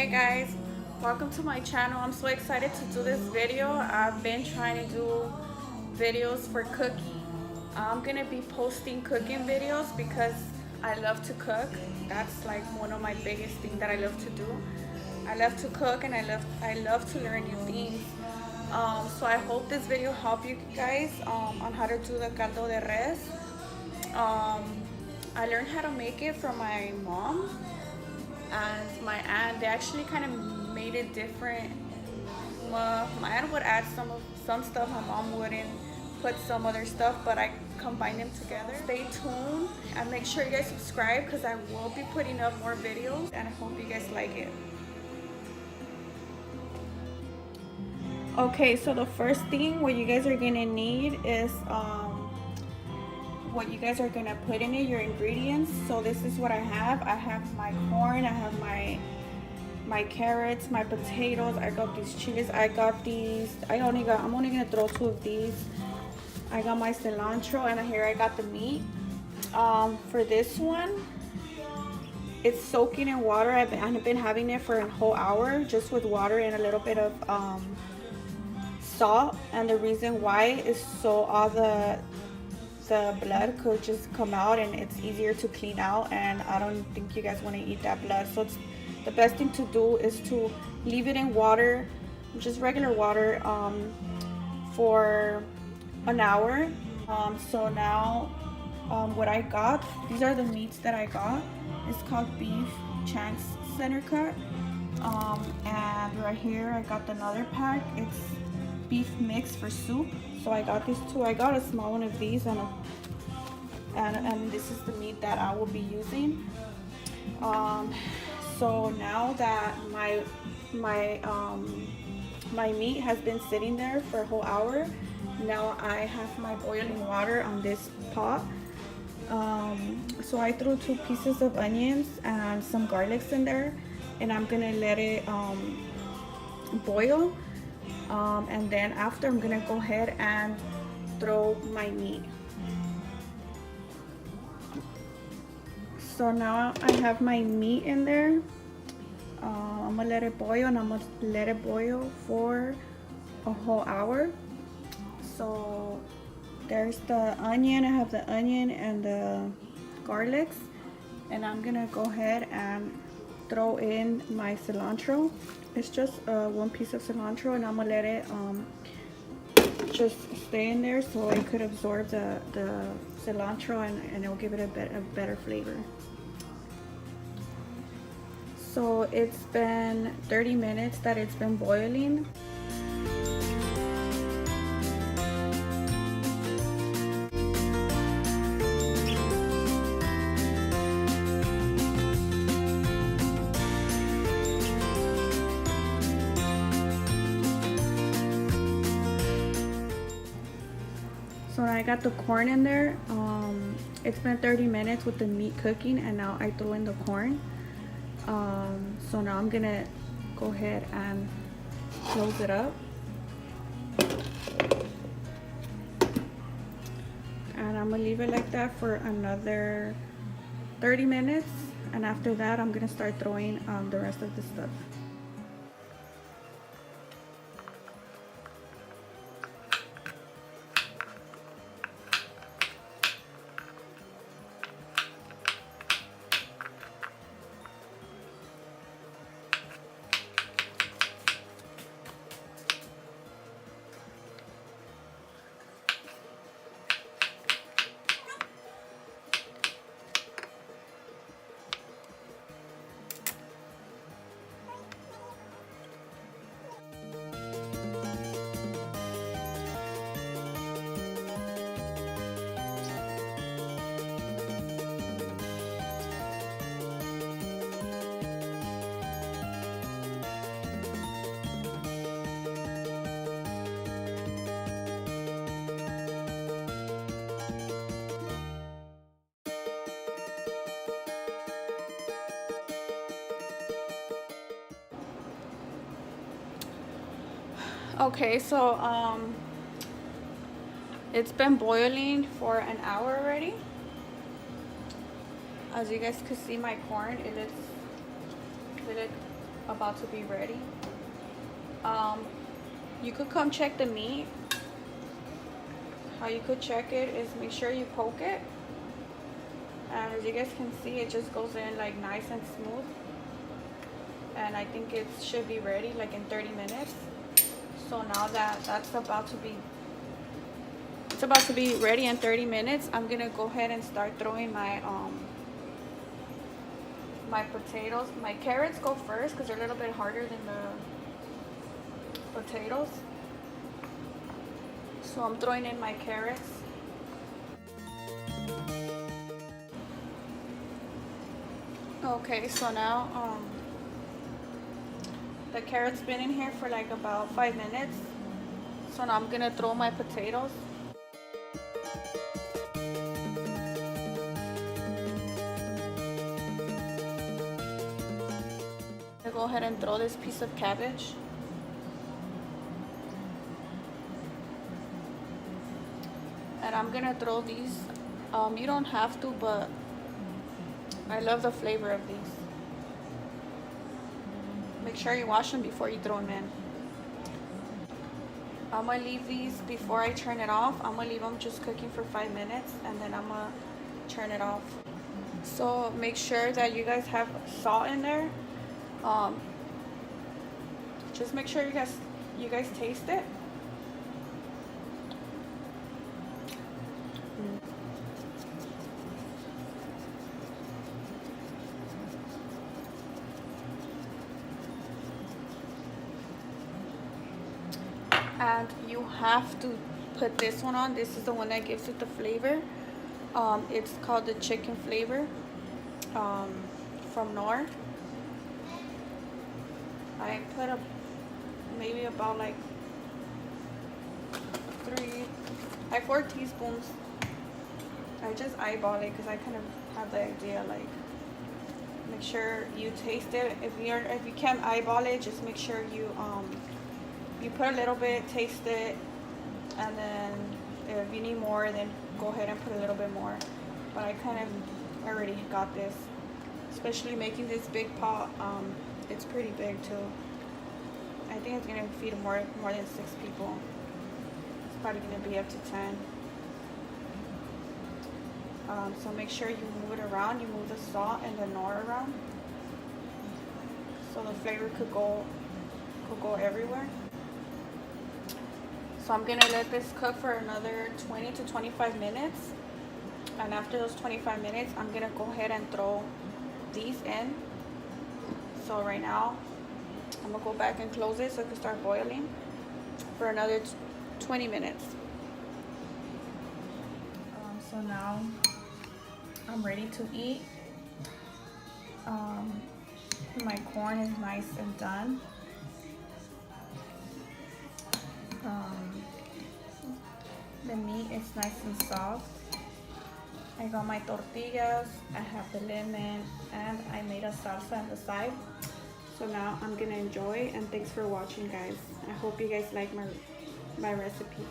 Hey guys, welcome to my channel. I'm so excited to do this video. I've been trying to do videos for cooking. I'm gonna be posting cooking videos because I love to cook. That's like one of my biggest things that I love to do. I love to cook and I love to learn new things. So I hope this video help you guys on how to do the caldo de res. I learned how to make it from my mom and my aunt. They actually kind of made it different. My aunt would add some stuff, my mom wouldn't put some other stuff, but I combine them together. Stay tuned and make sure you guys subscribe because I will be putting up more videos and I hope you guys like it. Okay, so the first thing what you guys are gonna need is what you guys are gonna put in it, your ingredients. So this is what I have. I have my corn, I have my carrots, my potatoes, I got these chilies, I got these, I'm only gonna throw 2 of these. I got my cilantro, and here I got the meat. For this one, it's soaking in water. I've been having it for a whole hour just with water and a little bit of salt, and the reason why is so all the blood could just come out and it's easier to clean out, and I don't think you guys want to eat that blood. So the best thing to do is to leave it in water, just regular water, for an hour. So now what I got, these are the meats that I got. It's called beef chunks center cut, and right here I got another pack. It's beef mix for soup. So I got these 2. I got a small one of these, and this is the meat that I will be using. So now that my meat has been sitting there for a whole hour, now I have my boiling water on this pot. So I threw 2 pieces of onions and some garlics in there, and I'm gonna let it boil. And then after, I'm gonna go ahead and throw my meat. So now I have my meat in there. I'm gonna let it boil, and I'm gonna let it boil for a whole hour. So there's the onion. I have the onion and the garlics, and I'm gonna go ahead and throw in my cilantro. It's just 1 piece of cilantro, and I'm gonna let it just stay in there so it could absorb the cilantro, and it'll give it a better flavor. So it's been 30 minutes that it's been boiling. So I got the corn in there. It's been 30 minutes with the meat cooking, and now I threw in the corn. So now I'm gonna go ahead and close it up. And I'm gonna leave it like that for another 30 minutes. And after that, I'm gonna start throwing the rest of the stuff. Okay, so it's been boiling for an hour already. As you guys can see, my corn, it looks about to be ready. You could come check the meat. How you could check it is make sure you poke it, and as you guys can see, it just goes in like nice and smooth. And I think it should be ready like in 30 minutes. So now that that's about to be ready in 30 minutes, I'm gonna go ahead and start throwing my my potatoes. My carrots go first because they're a little bit harder than the potatoes. So I'm throwing in my carrots. Okay, so now the carrots been in here for like about 5 minutes. So now I'm gonna throw my potatoes. I'm gonna go ahead and throw this piece of cabbage. And I'm gonna throw these. You don't have to, but I love the flavor of these. Make sure you wash them before you throw them in. I'm gonna leave these before I turn it off. I'm gonna leave them just cooking for 5 minutes, and then I'm gonna turn it off. So make sure that you guys have salt in there. Just make sure you guys taste it. And you have to put this one on. This is the one that gives it the flavor. It's called the chicken flavor from Knorr. I put maybe about like 4 teaspoons. I just eyeball it because I kind of have the idea, like, make sure you taste it. If you can't eyeball it, just make sure you put a little bit, taste it, and then if you need more, then go ahead and put a little bit more. But I kind of already got this, especially making this big pot. It's pretty big too. I think it's gonna feed more than 6 people. It's probably gonna be up to 10. So make sure you move it around. You move the salt and the Knorr around, so the flavor could go everywhere. So I'm gonna let this cook for another 20 to 25 minutes. And after those 25 minutes, I'm gonna go ahead and throw these in. So right now, I'm gonna go back and close it so it can start boiling for another 20 minutes. So now I'm ready to eat. My corn is nice and done. The meat is nice and soft. I got my tortillas, I have the lemon, and I made a salsa on the side. So now I'm gonna enjoy, and thanks for watching, guys. I hope you guys like my recipe.